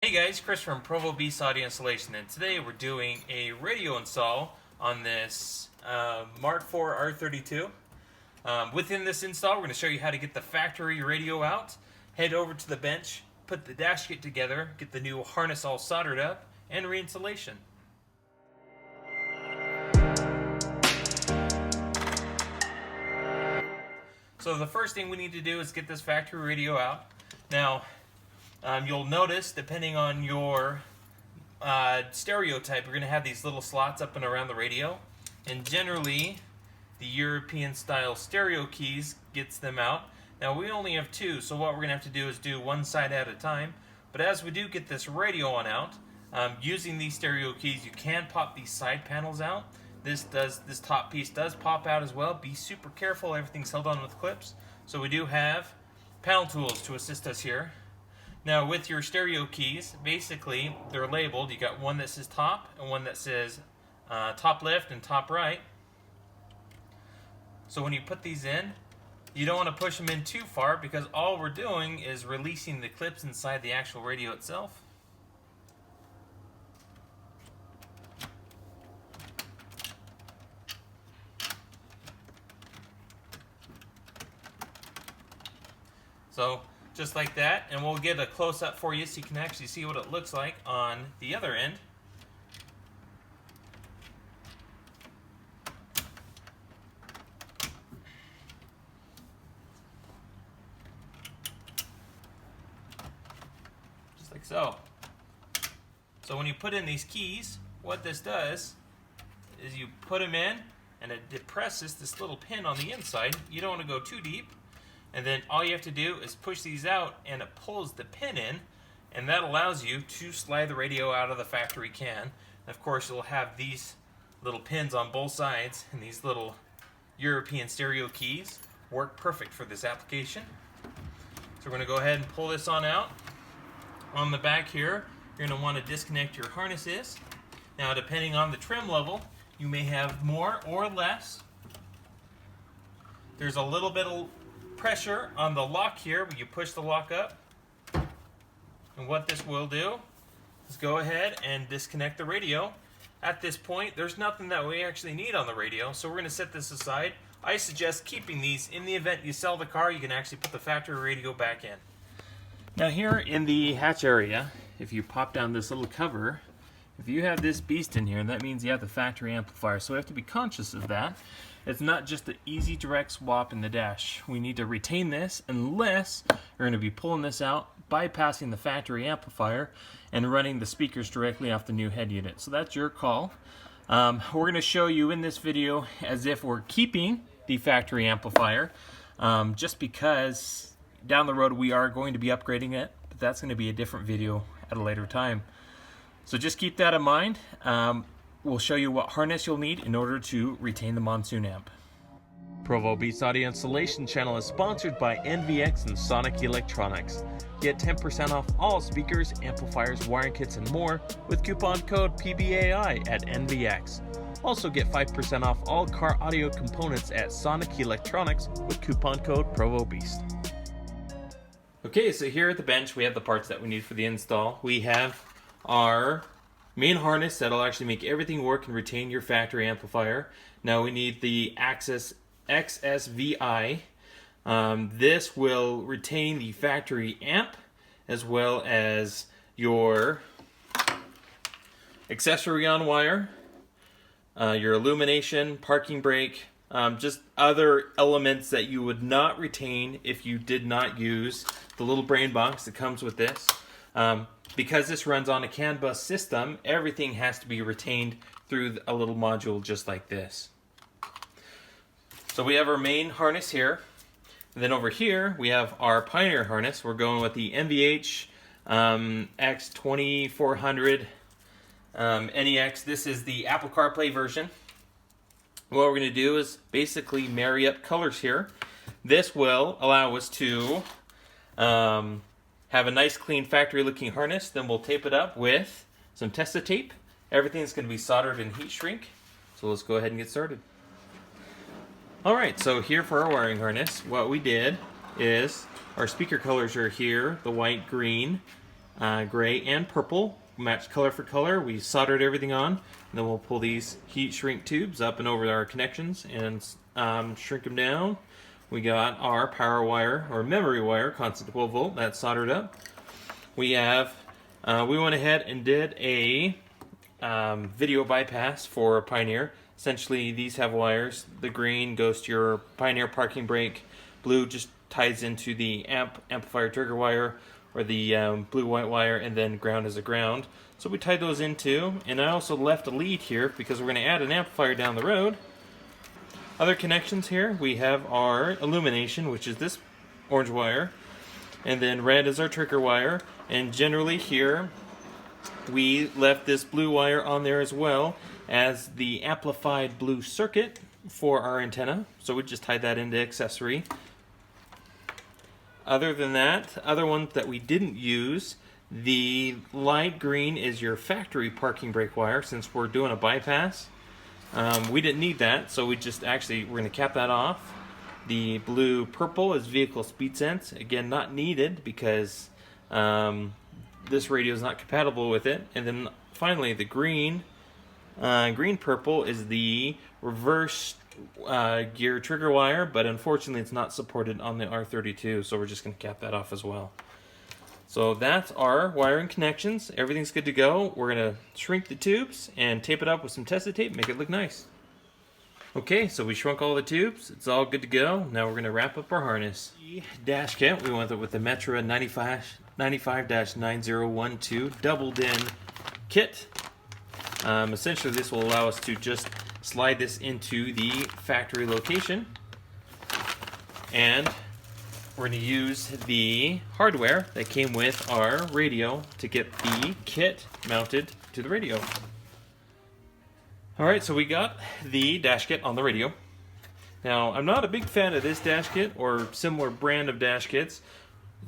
Hey guys, Chris from Provo Beast Audio Installation, and today we're doing a radio install on this Mark IV R32. Within this install, we're going to show you how to get the factory radio out, head over to the bench, put the dash kit together, get the new harness all soldered up, and reinstallation. So the first thing we need to do is get this factory radio out. Now, you'll notice, depending on your stereo type, we're going to have these little slots up and around the radio. And generally, the European style stereo keys gets them out. Now, we only have two, so what we're going to have to do is do one side at a time. But as we do get this radio on out, using these stereo keys, you can pop these side panels out. This top piece does pop out as well. Be super careful, everything's held on with clips. So we do have panel tools to assist us here. Now with your stereo keys, basically they're labeled. You got one that says top and one that says top left and top right. So when you put these in, you don't want to push them in too far because all we're doing is releasing the clips inside the actual radio itself. So just like that, and we'll get a close-up for you so you can actually see what it looks like on the other end. Just like so. So when you put in these keys, what this does is you put them in and it depresses this little pin on the inside. You don't want to go too deep. And then all you have to do is push these out and it pulls the pin in, and that allows you to slide the radio out of the factory can. And of course you'll have these little pins on both sides, and these little European stereo keys work perfect for this application. So we're going to go ahead and pull this on out. On the back here, you're going to want to disconnect your harnesses. Now depending on the trim level, you may have more or less. There's a little bit of pressure on the lock here when you push the lock up, and what this will do is go ahead and disconnect the radio. At this point there's nothing that we actually need on the radio, so we're going to set this aside. I suggest keeping these. In the event you sell the car, you can actually put the factory radio back in. Now here in the hatch area, if you pop down this little cover, if you have this beast in here, that means you have the factory amplifier, so we have to be conscious of that. It's not just an easy direct swap in the dash. We need to retain this unless you're going to be pulling this out, bypassing the factory amplifier, and running the speakers directly off the new head unit. So that's your call. We're going to show you in this video as if we're keeping the factory amplifier, just because down the road we are going to be upgrading it, but that's going to be a different video at a later time. So just keep that in mind. We'll show you what harness you'll need in order to retain the Monsoon amp. Provo Beast Audio Installation channel is sponsored by NVX and Sonic Electronics. Get 10% off all speakers, amplifiers, wiring kits, and more with coupon code PBAI at NVX. Also get 5% off all car audio components at Sonic Electronics with coupon code Provo Beast. Okay, so here at the bench we have the parts that we need for the install. We have our main harness that'll actually make everything work and retain your factory amplifier. Now we need the Access XSVI. This will retain the factory amp as well as your accessory on wire, your illumination, parking brake, just other elements that you would not retain if you did not use the little brain box that comes with this. Because this runs on a CAN bus system, everything has to be retained through a little module just like this. So we have our main harness here. And then over here we have our Pioneer harness. We're going with the NVH X2400 NEX. This is the Apple CarPlay version. What we're going to do is basically marry up colors here. This will allow us to have a nice clean factory looking harness. Then we'll tape it up with some Testa tape. Everything's going to be soldered and heat shrink. So let's go ahead and get started. Alright, so here for our wiring harness, what we did is our speaker colors are here, the white, green, gray and purple, matched color for color. We soldered everything on, and then we'll pull these heat shrink tubes up and over our connections and shrink them down. We got our power wire or memory wire, constant 12 volt, that's soldered up. We have, we went ahead and did a video bypass for Pioneer. Essentially, these have wires. The green goes to your Pioneer parking brake. Blue just ties into the amplifier trigger wire, or the blue-white wire, and then ground is a ground. So we tied those in too, and I also left a lead here because we're going to add an amplifier down the road. Other connections here, we have our illumination, which is this orange wire, and then red is our trigger wire, and generally here we left this blue wire on there as well as the amplified blue circuit for our antenna, so we just tied that into accessory. Other than that, other ones that we didn't use, the light green is your factory parking brake wire. Since we're doing a bypass, we didn't need that, so we just we're going to cap that off. The blue purple is vehicle speed sense. Again, not needed because this radio is not compatible with it. And then finally, the green purple is the reverse gear trigger wire, but unfortunately it's not supported on the R32, so we're just going to cap that off as well. So that's our wiring connections. Everything's good to go. We're going to shrink the tubes and tape it up with some Tesa tape, make it look nice. Okay, so we shrunk all the tubes. It's all good to go. Now we're going to wrap up our harness. The dash kit, we went with the Metra 95-9012 double-din kit. Essentially, this will allow us to just slide this into the factory location, and we're going to use the hardware that came with our radio to get the kit mounted to the radio. Alright, so we got the dash kit on the radio. Now, I'm not a big fan of this dash kit or similar brand of dash kits.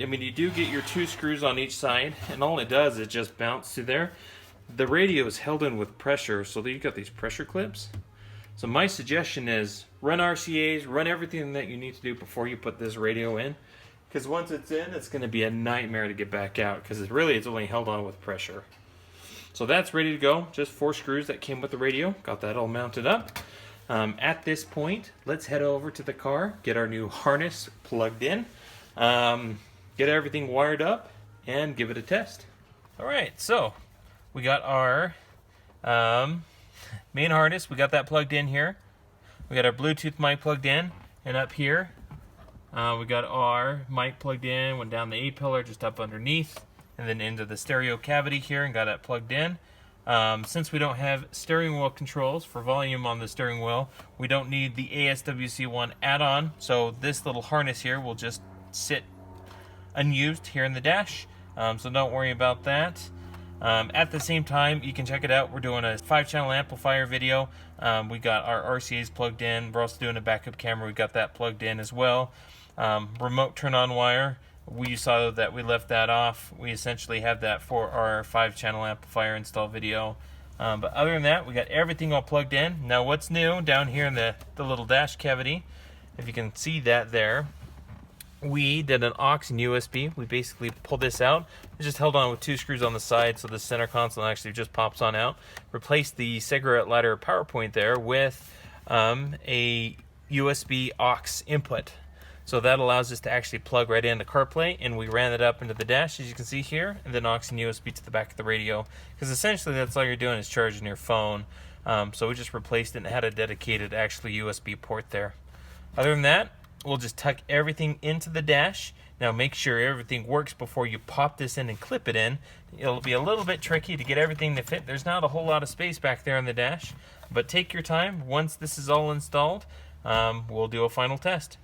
I mean, you do get your 2 screws on each side, and all it does is just bounce to there. The radio is held in with pressure, so that you got these pressure clips. So my suggestion is run RCAs, run everything that you need to do before you put this radio in, because once it's in, it's going to be a nightmare to get back out, because it's only held on with pressure. So that's ready to go. Just 4 screws that came with the radio. Got that all mounted up. At this point, let's head over to the car, get our new harness plugged in, get everything wired up, and give it a test. Alright, so we got our main harness. We got that plugged in here. We got our Bluetooth mic plugged in, and up here we got our mic plugged in, went down the A-pillar just up underneath, and then into the stereo cavity here and got it plugged in. Since we don't have steering wheel controls for volume on the steering wheel, we don't need the ASWC1 add-on, so this little harness here will just sit unused here in the dash, so don't worry about that. At the same time, you can check it out. We're doing a 5-channel amplifier video. We got our RCAs plugged in. We're also doing a backup camera. We got that plugged in as well. Remote turn-on wire. We saw that we left that off. We essentially have that for our 5-channel amplifier install video. But other than that, we got everything all plugged in. Now what's new down here in the little dash cavity, if you can see that there, we did an aux and USB. We basically pulled this out. It just held on with 2 screws on the side, so the center console actually just pops on out. Replaced the cigarette lighter power point there with a USB aux input. So that allows us to actually plug right into CarPlay, and we ran it up into the dash, as you can see here, and then aux and USB to the back of the radio. Because essentially that's all you're doing is charging your phone. So we just replaced it and had a dedicated actually USB port there. Other than that, we'll just tuck everything into the dash. Now make sure everything works before you pop this in and clip it in. It'll be a little bit tricky to get everything to fit. There's not a whole lot of space back there in the dash, but take your time. Once this is all installed, we'll do a final test.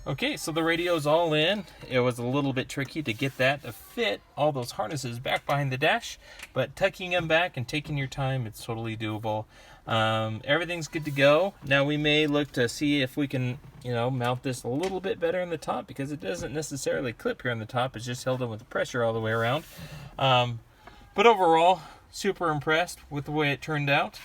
Okay, so the radio's all in. It was a little bit tricky to get that to fit all those harnesses back behind the dash, but tucking them back and taking your time, it's totally doable. Everything's good to go. Now we may look to see if we can, mount this a little bit better in the top, because it doesn't necessarily clip here on the top. It's just held in with pressure all the way around. But overall, super impressed with the way it turned out.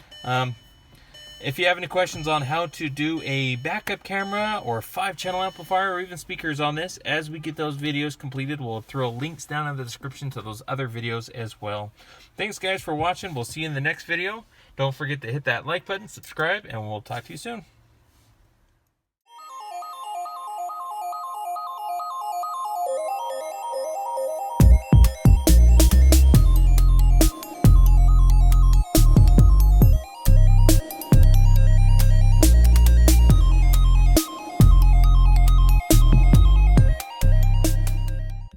If you have any questions on how to do a backup camera or 5-channel amplifier or even speakers on this, as we get those videos completed, we'll throw links down in the description to those other videos as well. Thanks guys for watching. We'll see you in the next video. Don't forget to hit that like button, subscribe, and we'll talk to you soon.